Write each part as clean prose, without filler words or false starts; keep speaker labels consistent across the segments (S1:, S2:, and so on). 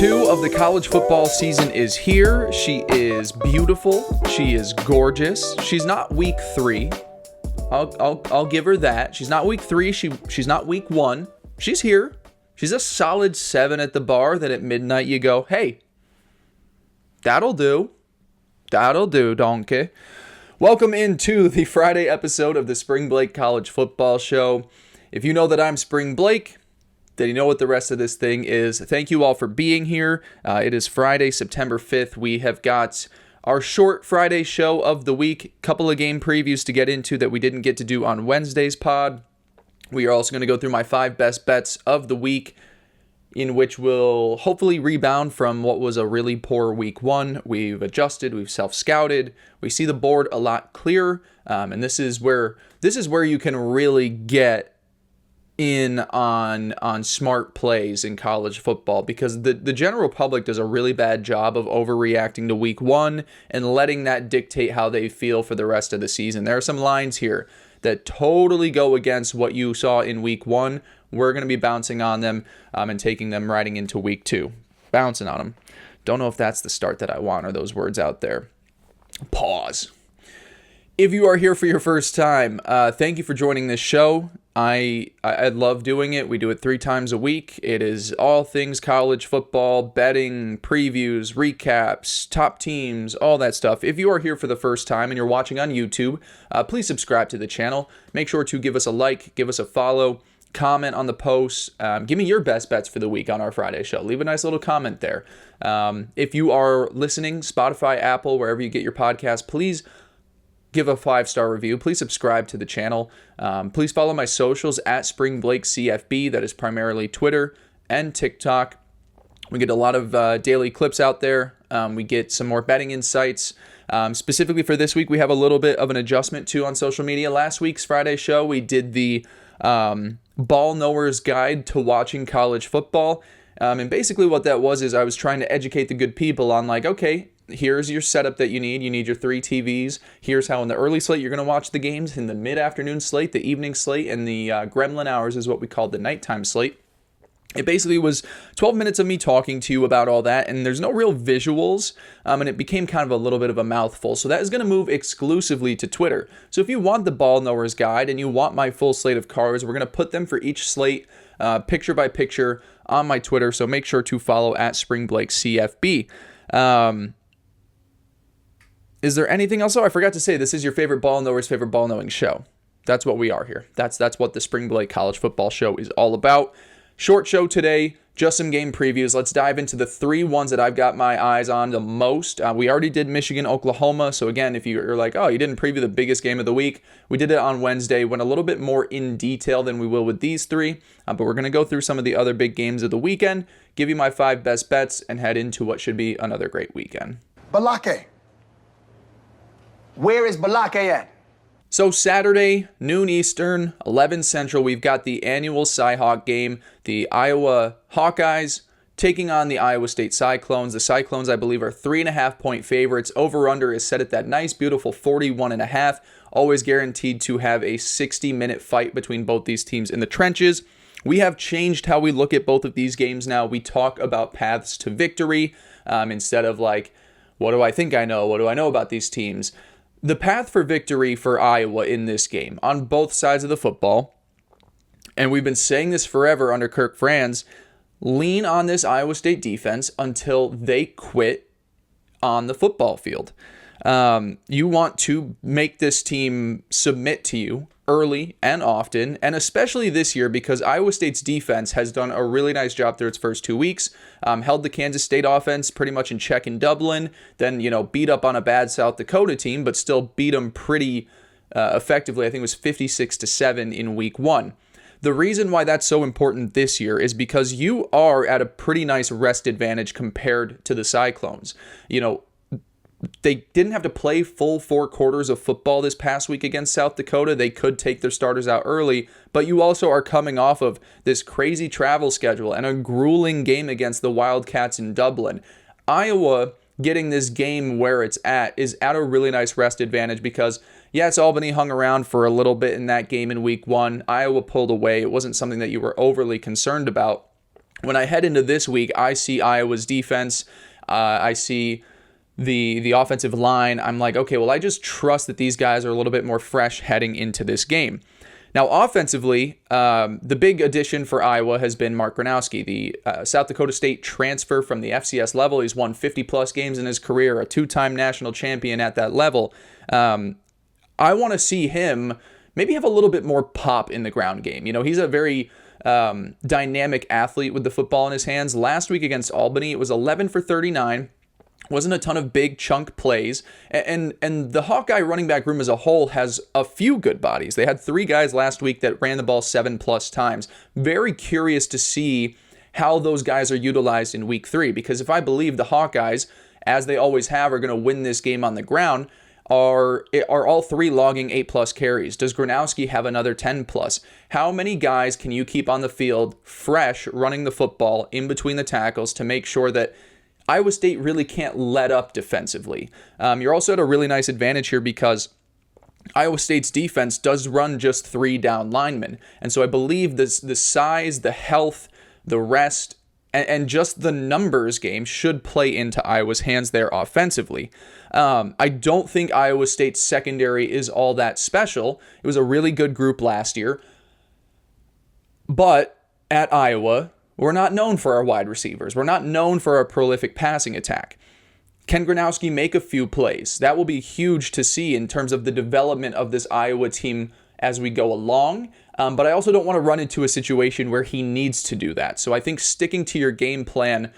S1: 2 of the college football season is here. She is beautiful. She is gorgeous. She's not week 3. I'll give her that. She's not week 3. She's not week 1. She's here. She's a solid 7 at the bar that at midnight you go, hey, that'll do. That'll do, donkey. Welcome into the Friday episode of the SpringBlake College Football Show. If you know that I'm SpringBlake, then you know what the rest of this thing is. Thank you all for being here. It is Friday, September 5th. We have got our short Friday show of the week. Couple of game previews to get into that we didn't get to do on Wednesday's pod. We are also going to go through my 5 best bets of the week, in which we'll hopefully rebound from what was a really poor week 1. We've adjusted, we've self-scouted, we see the board a lot clearer, and this is where you can really get in on smart plays in college football, because the general public does a really bad job of overreacting to week 1 and letting that dictate how they feel for the rest of the season. There are some lines here that totally go against what you saw in week 1. We're going to be bouncing on them and taking them riding into week 2. Bouncing on them. Don't know if that's the start that I want or those words out there. Pause. If you are here for your first time, thank you for joining this show. I love doing it. We do it 3 times a week. It is all things college football, betting, previews, recaps, top teams, all that stuff. If you are here for the first time and you're watching on YouTube, please subscribe to the channel. Make sure to give us a like, give us a follow, comment on the posts. Give me your best bets for the week on our Friday show. Leave a nice little comment there. If you are listening, Spotify, Apple, wherever you get your podcast, please give a 5-star review. Please subscribe to the channel. Please follow my socials at SpringBlakeCFB. That is primarily Twitter and TikTok. We get a lot of daily clips out there. We get some more betting insights. Specifically for this week, we have a little bit of an adjustment too on social media. Last week's Friday show, we did the ball knower's guide to watching college football. And basically what that was is I was trying to educate the good people on, like, okay, here's your setup that you need. You need your 3 TVs. Here's how in the early slate you're going to watch the games. In the mid-afternoon slate, the evening slate, and the gremlin hours is what we call the nighttime slate. It basically was 12 minutes of me talking to you about all that, and there's no real visuals, and it became kind of a little bit of a mouthful. So that is going to move exclusively to Twitter. So if you want the ball knower's guide and you want my full slate of cards, we're going to put them for each slate, picture by picture, on my Twitter. So make sure to follow at SpringBlakeCFB. Is there anything else? Oh, I forgot to say, this is your favorite ball knower's favorite ball knowing show. That's what we are here. That's what the SpringBlake College Football Show is all about. Short show today, just some game previews. Let's dive into the 3 ones that I've got my eyes on the most. We already did Michigan, Oklahoma. So again, if you're like, oh, you didn't preview the biggest game of the week, we did it on Wednesday. Went a little bit more in detail than we will with these 3. But we're going to go through some of the other big games of the weekend, give you my 5 best bets, and head into what should be another great weekend.
S2: Balake. Where is Balake at?
S1: So Saturday, noon Eastern, 11 Central, we've got the annual Cy-Hawk game. The Iowa Hawkeyes taking on the Iowa State Cyclones. The Cyclones, I believe, are 3.5-point favorites. Over-under is set at that nice, beautiful 41.5. Always guaranteed to have a 60-minute fight between both these teams in the trenches. We have changed how we look at both of these games now. We talk about paths to victory instead of like, what do I think I know? What do I know about these teams? The path for victory for Iowa in this game on both sides of the football, and we've been saying this forever under Kirk Franz, lean on this Iowa State defense until they quit on the football field. You want to make this team submit to you early and often, and especially this year because Iowa State's defense has done a really nice job through its first 2 weeks, held the Kansas State offense pretty much in check in Dublin, then, beat up on a bad South Dakota team, but still beat them pretty effectively. I think it was 56-7 in week 1. The reason why that's so important this year is because you are at a pretty nice rest advantage compared to the Cyclones. They didn't have to play full 4 quarters of football this past week against South Dakota. They could take their starters out early, but you also are coming off of this crazy travel schedule and a grueling game against the Wildcats in Dublin. Iowa getting this game where it's at is at a really nice rest advantage because, yes, Albany hung around for a little bit in that game in week 1. Iowa pulled away. It wasn't something that you were overly concerned about. When I head into this week, I see Iowa's defense. I see the offensive line. I'm like, okay, well, I just trust that these guys are a little bit more fresh heading into this game. Now, offensively, the big addition for Iowa has been Mark Gronowski, the South Dakota State transfer from the FCS level. He's won 50-plus games in his career, a two-time national champion at that level. I want to see him maybe have a little bit more pop in the ground game. He's a very dynamic athlete with the football in his hands. Last week against Albany, it was 11 for 39. Wasn't a ton of big chunk plays. And the Hawkeye running back room as a whole has a few good bodies. They had 3 guys last week that ran the ball 7+ times. Very curious to see how those guys are utilized in week 3, because if I believe the Hawkeyes, as they always have, are going to win this game on the ground, are all 3 logging 8+ carries? Does Gronowski have another 10+? How many guys can you keep on the field fresh running the football in between the tackles to make sure that Iowa State really can't let up defensively? You're also at a really nice advantage here because Iowa State's defense does run just 3 down linemen. And so I believe the size, the health, the rest, and just the numbers game should play into Iowa's hands there offensively. I don't think Iowa State's secondary is all that special. It was a really good group last year. But at Iowa, we're not known for our wide receivers. We're not known for our prolific passing attack. Can Gronowski make a few plays? That will be huge to see in terms of the development of this Iowa team as we go along. But I also don't want to run into a situation where he needs to do that. So I think sticking to your game plan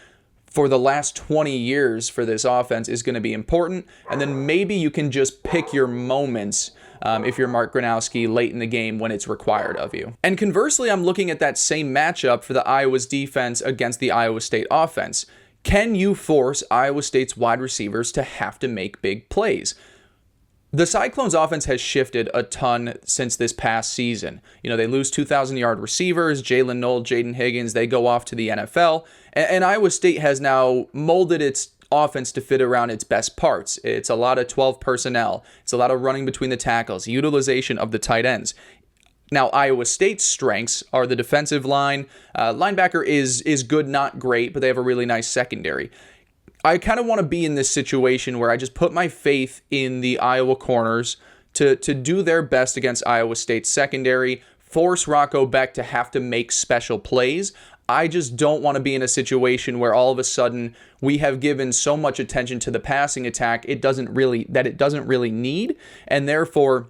S1: for the last 20 years for this offense is going to be important. And then maybe you can just pick your moments if you're Mark Gronowski late in the game when it's required of you. And conversely, I'm looking at that same matchup for the Iowa's defense against the Iowa State offense. Can you force Iowa State's wide receivers to have to make big plays? The Cyclones offense has shifted a ton since this past season. They lose 2,000-yard receivers, Jalen Knoll, Jaden Higgins, they go off to the NFL, and Iowa State has now molded its offense to fit around its best parts. It's a lot of 12 personnel. It's a lot of running between the tackles, utilization of the tight ends. Now, Iowa State's strengths are the defensive line. Linebacker is good, not great, but they have a really nice secondary. I kind of want to be in this situation where I just put my faith in the Iowa corners to do their best against Iowa State's secondary, force Rocco Beck to have to make special plays. I just don't want to be in a situation where all of a sudden we have given so much attention to the passing attack it doesn't really need, and therefore,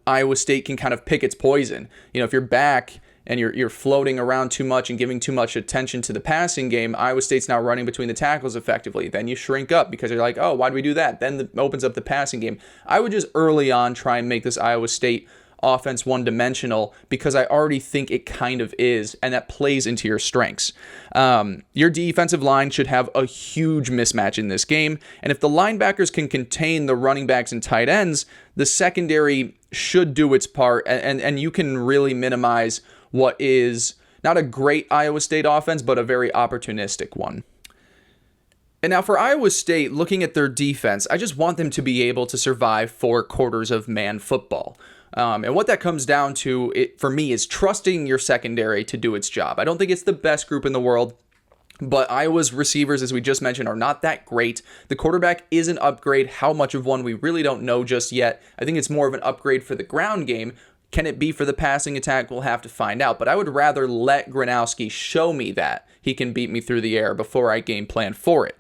S1: Iowa State can kind of pick its poison. If you're back and you're floating around too much and giving too much attention to the passing game, Iowa State's now running between the tackles effectively. Then you shrink up because you're like, oh, why do we do that? Then it opens up the passing game. I would just early on try and make this Iowa State offense one-dimensional because I already think it kind of is, and that plays into your strengths. Your defensive line should have a huge mismatch in this game, and if the linebackers can contain the running backs and tight ends, the secondary should do its part, and you can really minimize what is not a great Iowa State offense, but a very opportunistic one. And now for Iowa State, looking at their defense, I just want them to be able to survive 4 quarters of man football. And what that comes down to, for me, is trusting your secondary to do its job. I don't think it's the best group in the world, but Iowa's receivers, as we just mentioned, are not that great. The quarterback is an upgrade. How much of one we really don't know just yet. I think it's more of an upgrade for the ground game. Can it be for the passing attack? We'll have to find out. But I would rather let Gronowski show me that he can beat me through the air before I game plan for it.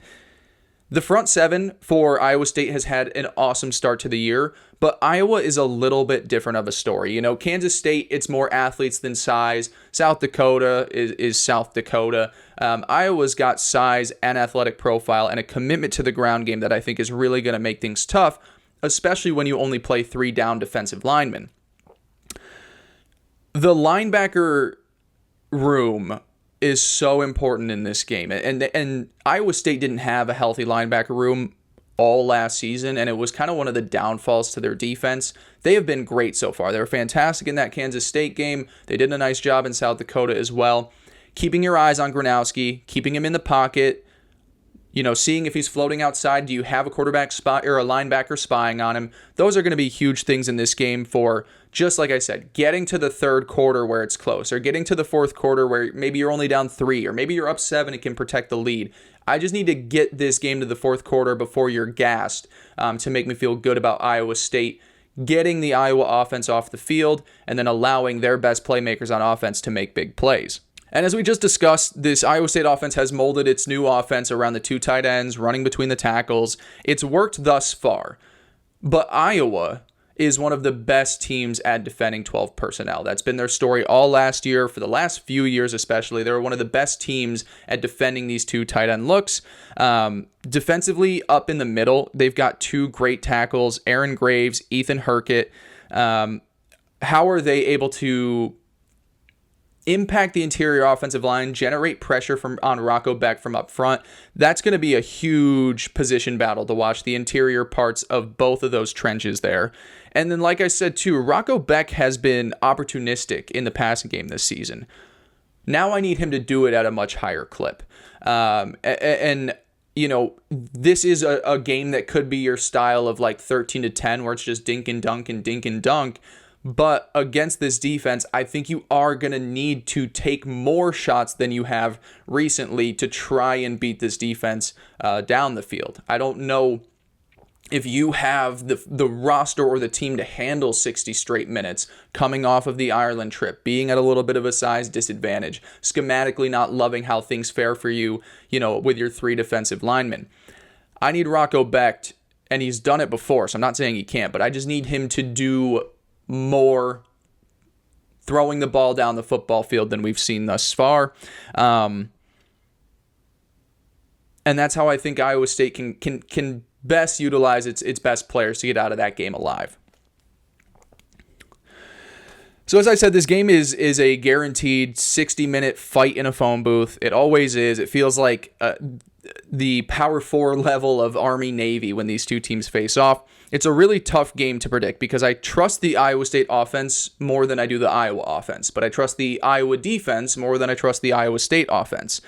S1: The front 7 for Iowa State has had an awesome start to the year, but Iowa is a little bit different of a story. Kansas State, it's more athletes than size. South Dakota is South Dakota. Iowa's got size and athletic profile and a commitment to the ground game that I think is really going to make things tough, especially when you only play 3 down defensive linemen. The linebacker room is so important in this game. And Iowa State didn't have a healthy linebacker room all last season, and it was kind of one of the downfalls to their defense. They have been great so far. They were fantastic in that Kansas State game. They did a nice job in South Dakota as well. Keeping your eyes on Gronowski, keeping him in the pocket, seeing if he's floating outside. Do you have a quarterback spot or a linebacker spying on him? Those are going to be huge things in this game for, just like I said, getting to the third quarter where it's close, or getting to the fourth quarter where maybe you're only down 3, or maybe you're up 7 and can protect the lead. I just need to get this game to the fourth quarter before you're gassed to make me feel good about Iowa State getting the Iowa offense off the field and then allowing their best playmakers on offense to make big plays. And as we just discussed, this Iowa State offense has molded its new offense around the 2 tight ends, running between the tackles. It's worked thus far. But Iowa is one of the best teams at defending 12 personnel. That's been their story all last year. For the last few years especially, they're one of the best teams at defending these 2 tight end looks. Defensively, up in the middle, they've got 2 great tackles, Aaron Graves, Ethan Herkett. How are they able to impact the interior offensive line, generate pressure on Rocco Beck from up front? That's going to be a huge position battle to watch the interior parts of both of those trenches there. And then, like I said, too, Rocco Beck has been opportunistic in the passing game this season. Now I need him to do it at a much higher clip. This is a game that could be your style of like 13-10, where it's just dink and dunk and dink and dunk. But against this defense, I think you are going to need to take more shots than you have recently to try and beat this defense down the field. I don't know if you have the roster or the team to handle 60 straight minutes coming off of the Ireland trip, being at a little bit of a size disadvantage, schematically not loving how things fare for you, with your 3 defensive linemen. I need Rocco Becht, and he's done it before, so I'm not saying he can't, but I just need him to do more throwing the ball down the football field than we've seen thus far. And that's how I think Iowa State can best utilize its best players to get out of that game alive. So as I said, this game is a guaranteed 60-minute fight in a phone booth. It always is. It feels like the Power 4 level of Army-Navy when these 2 teams face off. It's a really tough game to predict because I trust the Iowa State offense more than I do the Iowa offense, but I trust the Iowa defense more than I trust the Iowa State offense.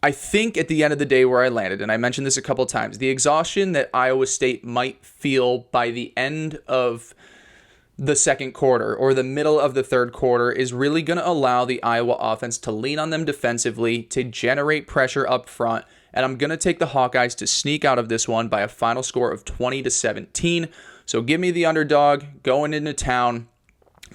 S1: I think at the end of the day where I landed, and I mentioned this a couple times, the exhaustion that Iowa State might feel by the end of the second quarter or the middle of the third quarter is really going to allow the Iowa offense to lean on them defensively, to generate pressure up front. And I'm going to take the Hawkeyes to sneak out of this one by a final score of 20-17. So give me the underdog going into town,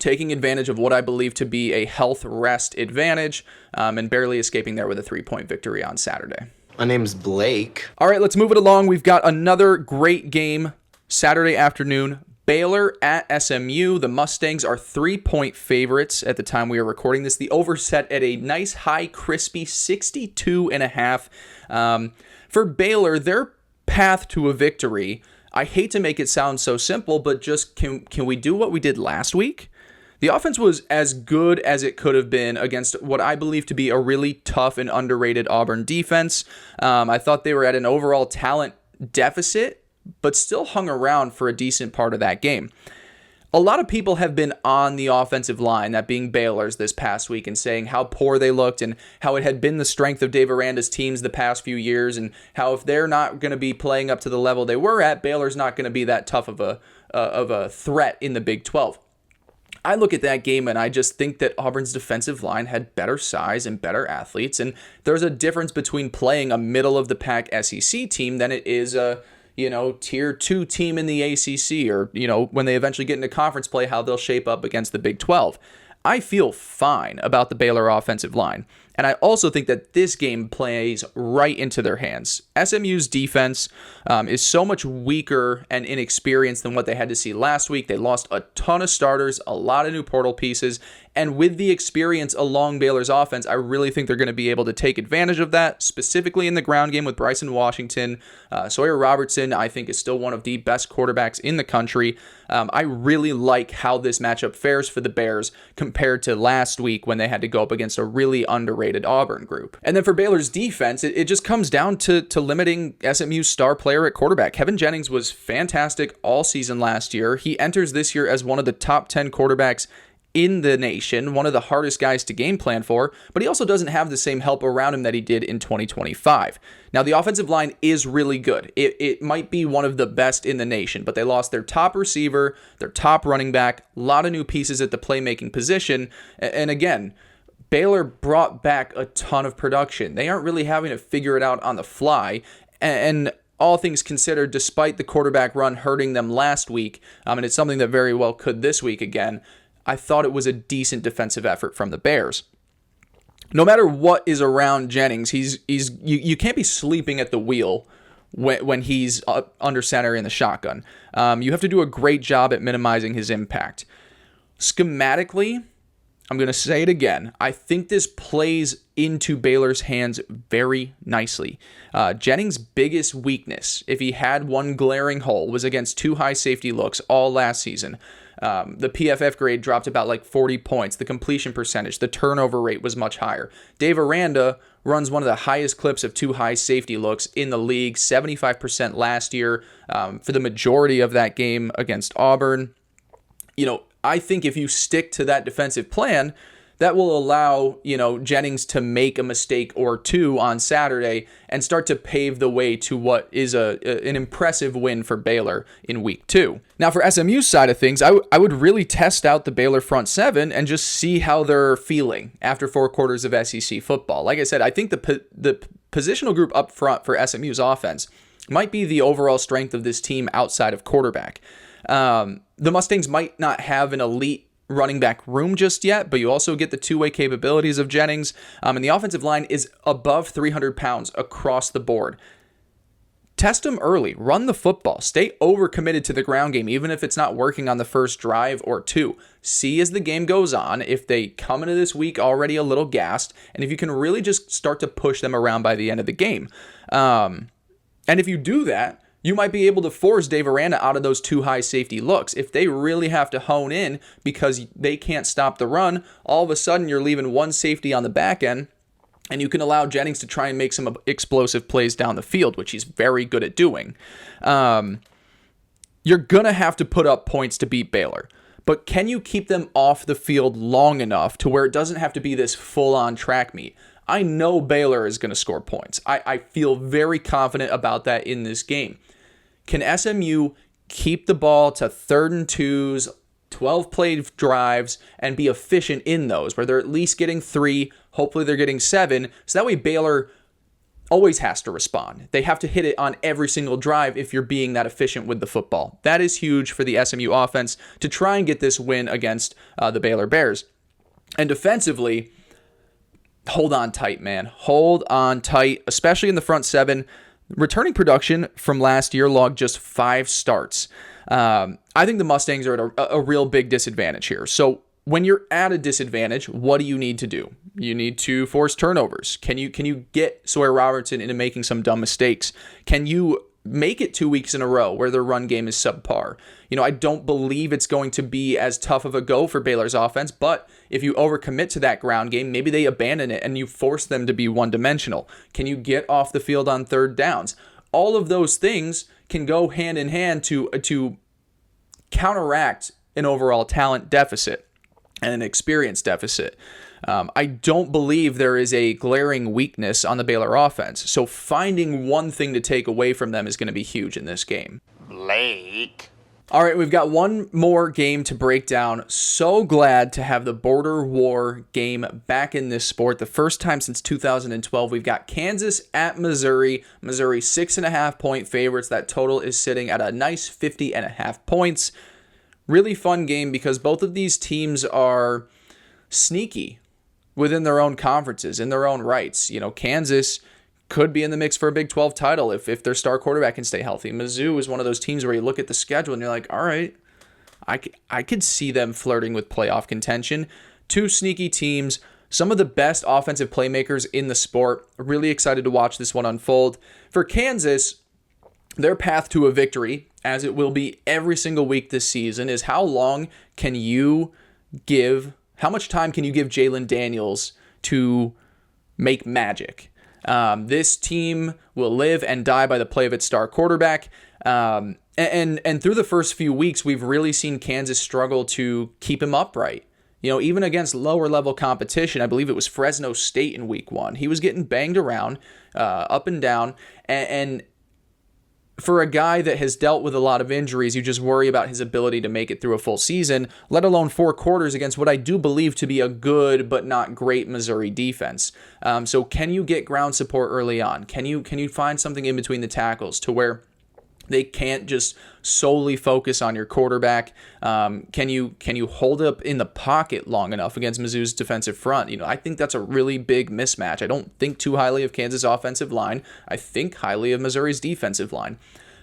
S1: taking advantage of what I believe to be a health rest advantage, and barely escaping there with a 3-point victory on Saturday.
S2: My name's Blake.
S1: All right, let's move it along. We've got another great game Saturday afternoon. Baylor at SMU. The Mustangs are 3-point favorites at the time we are recording this. The over set at a nice, high, crispy 62.5. For Baylor, their path to a victory, I hate to make it sound so simple, but just can we do what we did last week? The offense was as good as it could have been against what I believe to be a really tough and underrated Auburn defense. I thought they were at an overall talent deficit, but still hung around for a decent part of that game. A lot of people have been on the offensive line, that being Baylor's, this past week, and saying how poor they looked and how it had been the strength of Dave Aranda's teams the past few years, and how if they're not going to be playing up to the level they were at, Baylor's not going to be that tough of a threat in the Big 12. I look at that game and I just think that Auburn's defensive line had better size and better athletes, and there's a difference between playing a middle-of-the-pack SEC team than it is a tier 2 team in the ACC, or, when they eventually get into conference play, how they'll shape up against the Big 12. I feel fine about the Baylor offensive line. And I also think that this game plays right into their hands. SMU's defense is so much weaker and inexperienced than what they had to see last week. They lost a ton of starters, a lot of new portal pieces, and with the experience along Baylor's offense, I really think they're going to be able to take advantage of that, specifically in the ground game with Bryson Washington. Sawyer Robertson, I think, is still one of the best quarterbacks in the country. I really like how this matchup fares for the Bears compared to last week when they had to go up against a really underrated Auburn group. And then for Baylor's defense, it just comes down to limiting SMU's star player at quarterback. Kevin Jennings was fantastic all season last year. He enters this year as one of the top 10 quarterbacks in the nation, one of the hardest guys to game plan for, but he also doesn't have the same help around him that he did in 2025. Now, the offensive line is really good. It might be one of the best in the nation, but they lost their top receiver, their top running back, a lot of new pieces at the playmaking position, and again, Baylor brought back a ton of production. They aren't really having to figure it out on the fly, and all things considered, despite the quarterback run hurting them last week, and it's something that very well could this week again, I thought it was a decent defensive effort from the Bears. No matter what is around Jennings, you can't be sleeping at the wheel when he's under center in the shotgun. You have to do a great job at minimizing his impact. Schematically, I'm going to say it again. I think this plays into Baylor's hands very nicely. Jennings' biggest weakness, if he had one glaring hole, was against two high safety looks all last season. The PFF grade dropped about like 40 points. The completion percentage, the turnover rate was much higher. Dave Aranda runs one of the highest clips of two high safety looks in the league, 75% last year for the majority of that game against Auburn. I think if you stick to that defensive plan, that will allow, Jennings to make a mistake or two on Saturday and start to pave the way to what is an impressive win for Baylor in week 2. Now, for SMU's side of things, I would really test out the Baylor front seven and just see how they're feeling after 4 quarters of SEC football. Like I said, I think the positional group up front for SMU's offense might be the overall strength of this team outside of quarterback. The Mustangs might not have an elite running back room just yet, but you also get the two-way capabilities of Jennings, and the offensive line is above 300 pounds across the board. Test them early, run the football, stay overcommitted to the ground game, even if it's not working on the first drive or two. See as the game goes on if they come into this week already a little gassed, and if you can really just start to push them around by the end of the game. And if you do that, you might be able to force Dave Aranda out of those two high safety looks. If they really have to hone in because they can't stop the run, all of a sudden you're leaving one safety on the back end, and you can allow Jennings to try and make some explosive plays down the field, which he's very good at doing. You're going to have to put up points to beat Baylor. But can you keep them off the field long enough to where it doesn't have to be this full-on track meet? I know Baylor is going to score points. I feel very confident about that in this game. Can SMU keep the ball to 3rd and 2s, 12-play drives, and be efficient in those, where they're at least getting 3, hopefully they're getting 7, so that way Baylor always has to respond. They have to hit it on every single drive if you're being that efficient with the football. That is huge for the SMU offense to try and get this win against the Baylor Bears. And defensively, hold on tight, man. Hold on tight, especially in the front seven. Returning production from last year logged just 5 starts. I think the Mustangs are at a real big disadvantage here. So when you're at a disadvantage, what do you need to do? You need to force turnovers. Can you get Sawyer Robertson into making some dumb mistakes? Can you make it 2 weeks in a row where their run game is subpar? I don't believe it's going to be as tough of a go for Baylor's offense, but if you overcommit to that ground game, maybe they abandon it and you force them to be one-dimensional. Can you get off the field on 3rd downs? All of those things can go hand in hand to counteract an overall talent deficit and an experience deficit. I don't believe there is a glaring weakness on the Baylor offense, so finding one thing to take away from them is going to be huge in this game.
S2: Blake.
S1: All right, we've got one more game to break down. So glad to have the border war game back in this sport. The first time since 2012. We've got Kansas at Missouri. Missouri 6.5-point favorites. That total is sitting at a nice 50.5 points. Really fun game because both of these teams are sneaky within their own conferences, in their own rights. Kansas could be in the mix for a Big 12 title if their star quarterback can stay healthy. Mizzou is one of those teams where you look at the schedule and you're like, all right, I could see them flirting with playoff contention. 2 sneaky teams, some of the best offensive playmakers in the sport. Really excited to watch this one unfold. For Kansas, their path to a victory, as it will be every single week this season, is how much time can you give Jalon Daniels to make magic? This team will live and die by the play of its star quarterback. And through the first few weeks, we've really seen Kansas struggle to keep him upright. even against lower level competition, I believe it was Fresno State in week 1. He was getting banged around, up and down, and for a guy that has dealt with a lot of injuries, you just worry about his ability to make it through a full season, let alone 4 quarters against what I do believe to be a good but not great Missouri defense. So can you get ground support early on? Can you find something in between the tackles to where they can't just solely focus on your quarterback? Can you hold up in the pocket long enough against Mizzou's defensive front? I think that's a really big mismatch. I don't think too highly of Kansas' offensive line. I think highly of Missouri's defensive line.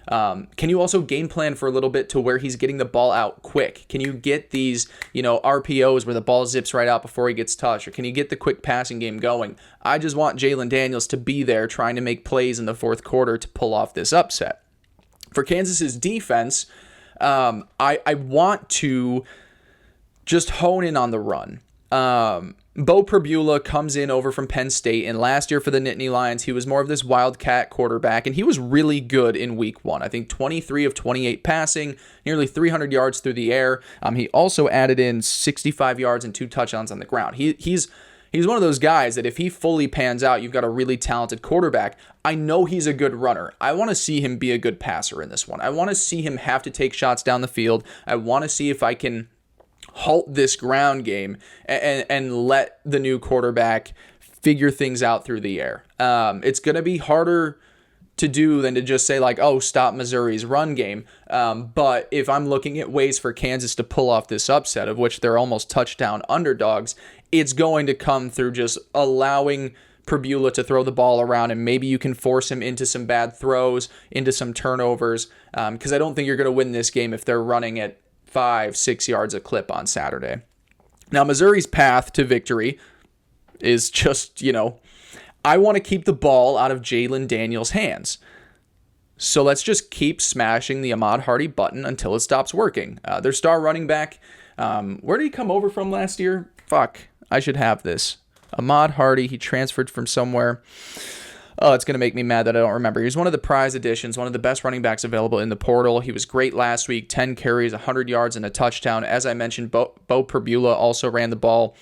S1: Can you also game plan for a little bit to where he's getting the ball out quick? Can you get these, RPOs where the ball zips right out before he gets touched? Or can you get the quick passing game going? I just want Jalon Daniels to be there trying to make plays in the fourth quarter to pull off this upset. For Kansas's defense, I want to just hone in on the run. Bo Pribula comes in over from Penn State, and last year for the Nittany Lions, he was more of this wildcat quarterback, and he was really good in week 1. I think 23 of 28 passing, nearly 300 yards through the air. He also added in 65 yards and 2 touchdowns on the ground. He's one of those guys that if he fully pans out, you've got a really talented quarterback. I know he's a good runner. I want to see him be a good passer in this one. I want to see him have to take shots down the field. I want to see if I can halt this ground game and let the new quarterback figure things out through the air. It's going to be harder to do than to just say stop Missouri's run game. But if I'm looking at ways for Kansas to pull off this upset, of which they're almost touchdown underdogs, it's going to come through just allowing Pribula to throw the ball around, and maybe you can force him into some bad throws, into some turnovers, because I don't think you're going to win this game if they're running at 5-6 yards a clip on Saturday. Now, Missouri's path to victory is just, I want to keep the ball out of Jalon Daniels' hands. So let's just keep smashing the Ahmad Hardy button until it stops working. Their star running back, where did he come over from last year? I should have this. Ahmad Hardy, he transferred from somewhere. Oh, it's going to make me mad that I don't remember. He was one of the prize additions, one of the best running backs available in the portal. He was great last week, 10 carries, 100 yards, and a touchdown. As I mentioned, Bo Pribula also ran the ball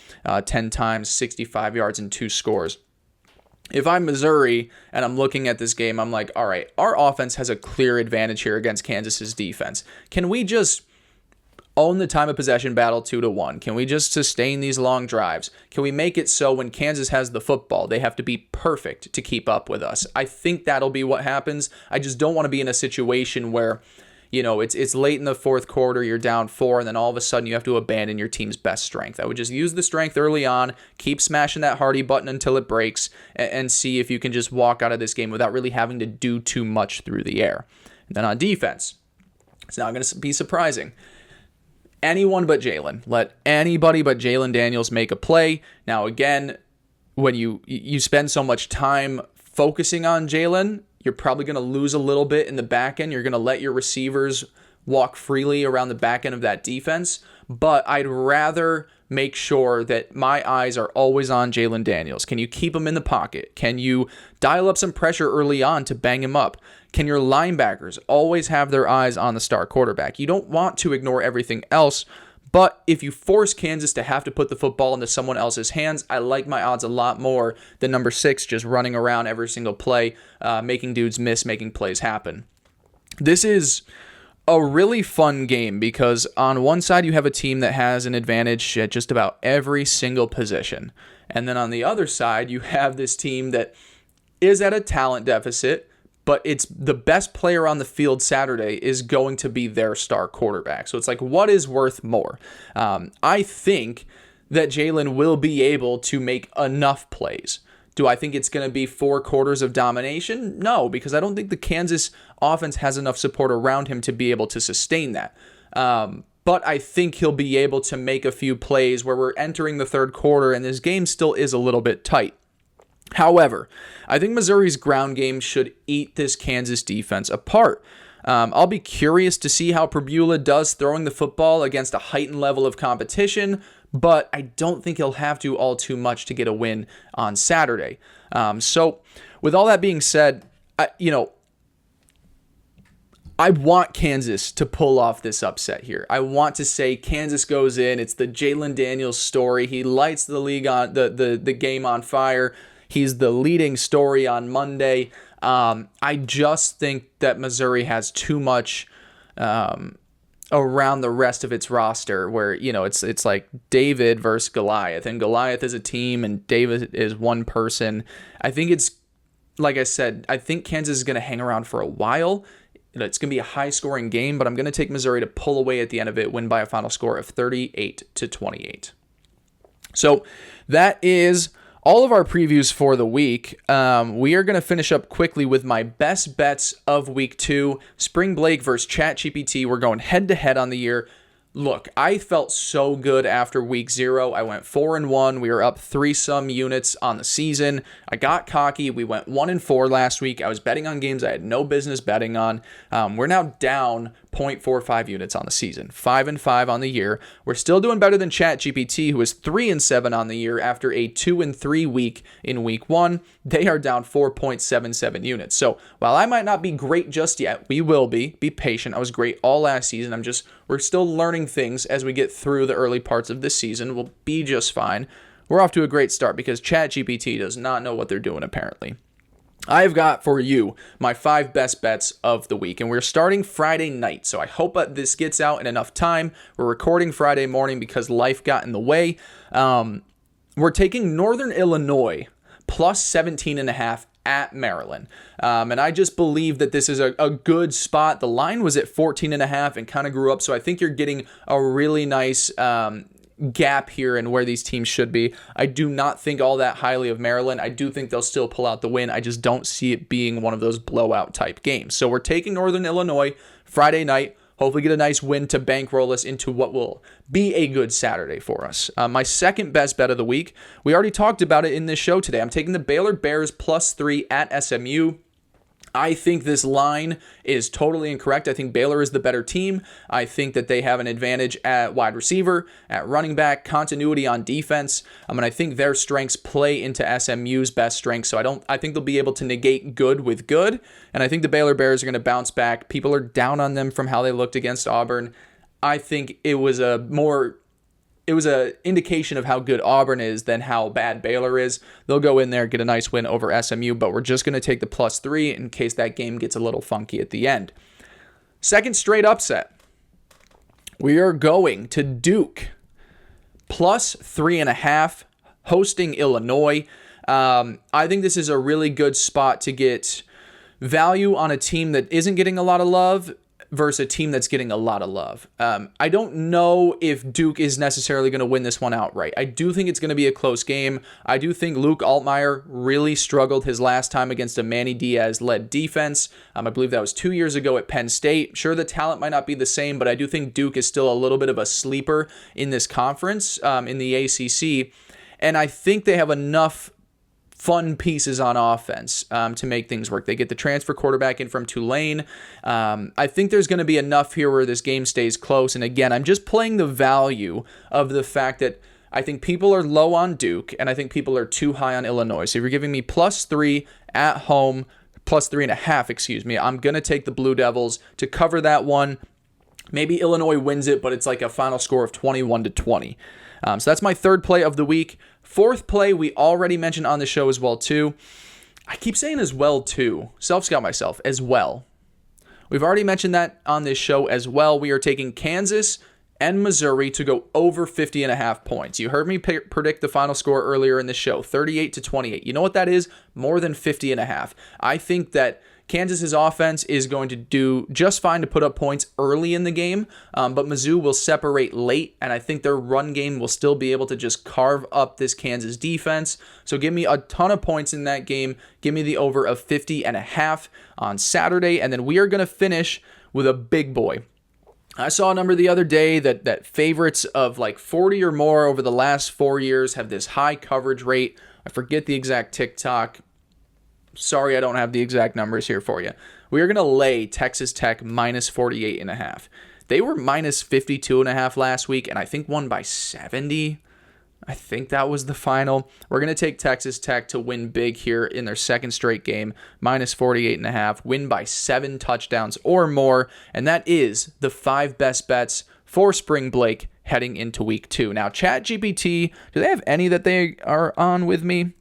S1: 10 times, 65 yards, and 2 scores. If I'm Missouri and I'm looking at this game, I'm like, all right, our offense has a clear advantage here against Kansas's defense. Can we just own the time of possession battle 2-1? Can we just sustain these long drives? Can we make it so when Kansas has the football, they have to be perfect to keep up with us? I think that'll be what happens. I just don't want to be in a situation where, it's late in the fourth quarter, you're down 4, and then all of a sudden you have to abandon your team's best strength. I would just use the strength early on, keep smashing that Hardy button until it breaks, and see if you can just walk out of this game without really having to do too much through the air. And then on defense, it's not going to be surprising. Anyone but Jalon. Let anybody but Jalon Daniels make a play. Now, again, when you spend so much time focusing on Jalon, you're probably going to lose a little bit in the back end. You're going to let your receivers walk freely around the back end of that defense. But I'd rather make sure that my eyes are always on Jalon Daniels. Can you keep him in the pocket? Can you dial up some pressure early on to bang him up? Can your linebackers always have their eyes on the star quarterback? You don't want to ignore everything else, but if you force Kansas to have to put the football into someone else's hands, I like my odds a lot more than number 6 just running around every single play, making dudes miss, making plays happen. This is a really fun game because on one side you have a team that has an advantage at just about every single position. And then on the other side, you have this team that is at a talent deficit, but it's the best player on the field Saturday is going to be their star quarterback. So it's like, what is worth more? I think that Jalon will be able to make enough plays. Do I think it's going to be 4 quarters of domination? No, because I don't think the Kansas offense has enough support around him to be able to sustain that. But I think he'll be able to make a few plays where we're entering the third quarter and this game still is a little bit tight. However, I think Missouri's ground game should eat this Kansas defense apart. I'll be curious to see how Pribula does throwing the football against a heightened level of competition, but I don't think he'll have to all too much to get a win on Saturday. I want Kansas to pull off this upset here. I want to say Kansas goes in. It's the Jalon Daniels story. He lights the league on the game on fire. He's the leading story on Monday. I just think that Missouri has too much around the rest of its roster where, it's like David versus Goliath, and Goliath is a team and David is one person. I think it's, like I said, I think Kansas is going to hang around for a while. It's going to be a high-scoring game, but I'm going to take Missouri to pull away at the end of it, win by a final score of 38-28. So that is all of our previews for the week. We are going to finish up quickly with my best bets of week 2. SpringBlake versus ChatGPT. We're going head-to-head on the year. Look, I felt so good after week 0. I went 4-1. We were up 3-some units on the season. I got cocky. We went 1-4 last week. I was betting on games I had no business betting on. We're now down 0.45 units on the season, 5-5 on the year. We're still doing better than ChatGPT, who is 3-7 on the year after a 2-3 week in week 1. They are down 4.77 units. So while I might not be great just yet, we will be. Be patient. I was great all last season. We're still learning things as we get through the early parts of this season. We'll be just fine. We're off to a great start because ChatGPT does not know what they're doing, apparently. I've got for you my 5 best bets of the week, and we're starting Friday night, so I hope that this gets out in enough time. We're recording Friday morning because life got in the way. We're taking Northern Illinois plus 17.5 at Maryland. And I just believe that this is a good spot. The line was at 14.5 and kind of grew up, so I think you're getting a really nice gap here in where these teams should be. I do not think all that highly of Maryland. I do think they'll still pull out the win. I just don't see it being one of those blowout type games. So we're taking Northern Illinois Friday night. Hopefully get a nice win to bankroll us into what will be a good Saturday for us. My second best bet of the week, we already talked about it in this show today. I'm taking the Baylor Bears plus 3 at SMU. I think this line is totally incorrect. I think Baylor is the better team. I think that they have an advantage at wide receiver, at running back, continuity on defense. And I think their strengths play into SMU's best strengths. So I think they'll be able to negate good with good. And I think the Baylor Bears are going to bounce back. People are down on them from how they looked against Auburn. I think it was an indication of how good Auburn is than how bad Baylor is. They'll go in there, get a nice win over SMU, but we're just going to take the plus 3 in case that game gets a little funky at the end. Second straight upset. We are going to Duke plus 3.5, hosting Illinois. I think this is a really good spot to get value on a team that isn't getting a lot of love versus a team that's getting a lot of love. I don't know if Duke is necessarily going to win this one outright. I do think it's going to be a close game. I do think Luke Altmaier really struggled his last time against a Manny Diaz-led defense. I believe that was 2 years ago at Penn State. Sure, the talent might not be the same, but I do think Duke is still a little bit of a sleeper in this conference, in the ACC. And I think they have enough fun pieces on offense to make things work. They get the transfer quarterback in from Tulane. I think there's going to be enough here where this game stays close. And again, I'm just playing the value of the fact that I think people are low on Duke, and I think people are too high on Illinois. So if you're giving me plus 3 at home, plus 3.5, I'm going to take the Blue Devils to cover that one. Maybe Illinois wins it, but it's like a final score of 21-20. So that's my third play of the week. Fourth play, we already mentioned on the show as well, too. I keep saying as well, too. Self-scout myself, as well. We've already mentioned that on this show as well. We are taking Kansas and Missouri to go over 50.5 points. You heard me predict the final score earlier in the show, 38-28. You know what that is? More than 50.5. I think that Kansas's offense is going to do just fine to put up points early in the game, but Mizzou will separate late, and I think their run game will still be able to just carve up this Kansas defense. So give me a ton of points in that game. Give me the over of 50.5 on Saturday, and then we are going to finish with a big boy. I saw a number the other day that favorites of like 40 or more over the last 4 years have this high coverage rate. I forget the exact TikTok. Sorry, I don't have the exact numbers here for you. We are going to lay Texas Tech minus 48.5. They were minus 52.5 last week, and I think won by 70. I think that was the final. We're going to take Texas Tech to win big here in their second straight game, minus 48.5, win by 7 touchdowns or more, and that is the 5 best bets for SpringBlake heading into week 2. Now, ChatGPT, do they have any that they are on with me?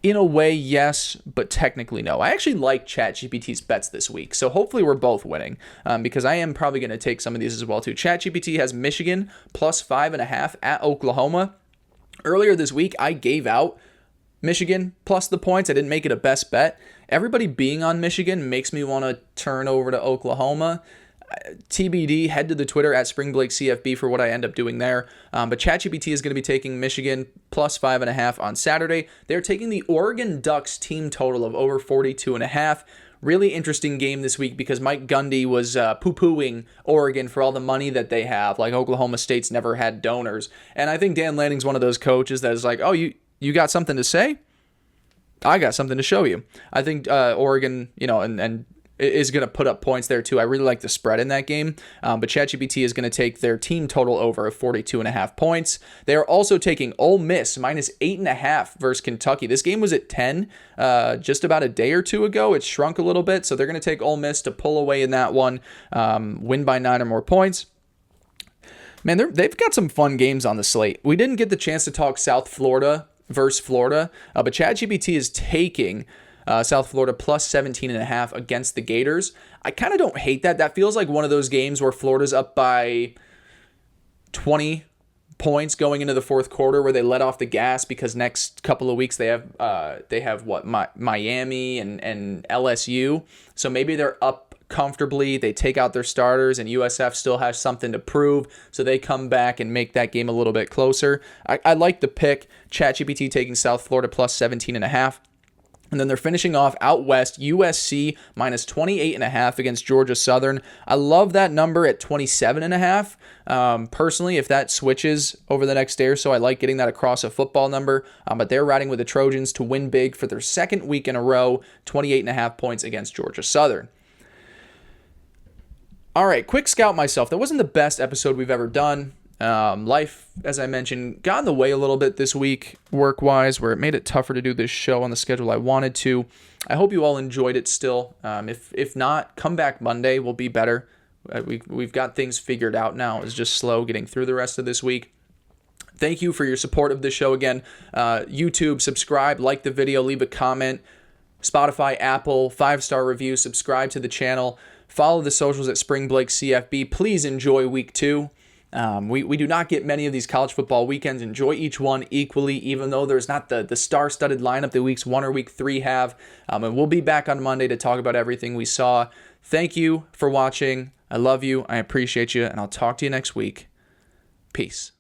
S1: In a way, yes, but technically no. I actually like ChatGPT's bets this week, so hopefully we're both winning, because I am probably going to take some of these as well too. ChatGPT has Michigan plus 5.5 at Oklahoma. Earlier this week, I gave out Michigan plus the points. I didn't make it a best bet. Everybody being on Michigan makes me want to turn over to Oklahoma. TBD, head to the Twitter at SpringBlake CFB for what I end up doing there. But ChatGPT is going to be taking Michigan plus 5.5 on Saturday. They're taking the Oregon Ducks team total of over 42.5. Really interesting game this week because Mike Gundy was poo-pooing Oregon for all the money that they have. Like Oklahoma State's never had donors. And I think Dan Lanning's one of those coaches that is like, oh, you got something to say? I got something to show you. I think Oregon, and is going to put up points there too. I really like the spread in that game, but ChatGPT is going to take their team total over of 42.5 points. They are also taking Ole Miss minus 8.5 versus Kentucky. This game was at 10 just about a day or two ago. It shrunk a little bit, so they're going to take Ole Miss to pull away in that one, win by 9 or more points. Man, they've got some fun games on the slate. We didn't get the chance to talk South Florida versus Florida, but ChatGPT is taking South Florida plus 17.5 against the Gators. I kind of don't hate that. That feels like one of those games where Florida's up by 20 points going into the fourth quarter, where they let off the gas because next couple of weeks they have Miami and LSU. So maybe they're up comfortably. They take out their starters, and USF still has something to prove, so they come back and make that game a little bit closer. I like the pick. ChatGPT taking South Florida plus 17.5. And then they're finishing off out west, USC minus 28.5 against Georgia Southern. I love that number at 27.5. Personally, if that switches over the next day or so, I like getting that across a football number. But they're riding with the Trojans to win big for their second week in a row, 28.5 points against Georgia Southern. All right, quick scout myself. That wasn't the best episode we've ever done. Life, as I mentioned, got in the way a little bit this week, work-wise, where it made it tougher to do this show on the schedule I wanted to. I hope you all enjoyed it still. If not, come back Monday. We'll be better. We've got things figured out now. It's just slow getting through the rest of this week. Thank you for your support of the show again. YouTube, subscribe, like the video, leave a comment. Spotify, Apple, 5-star review, subscribe to the channel. Follow the socials at SpringBlake CFB. Please enjoy week 2. We do not get many of these college football weekends. Enjoy each one equally, even though there's not the star-studded lineup that weeks 1 or week 3 have. And we'll be back on Monday to talk about everything we saw. Thank you for watching. I love you. I appreciate you. And I'll talk to you next week. Peace.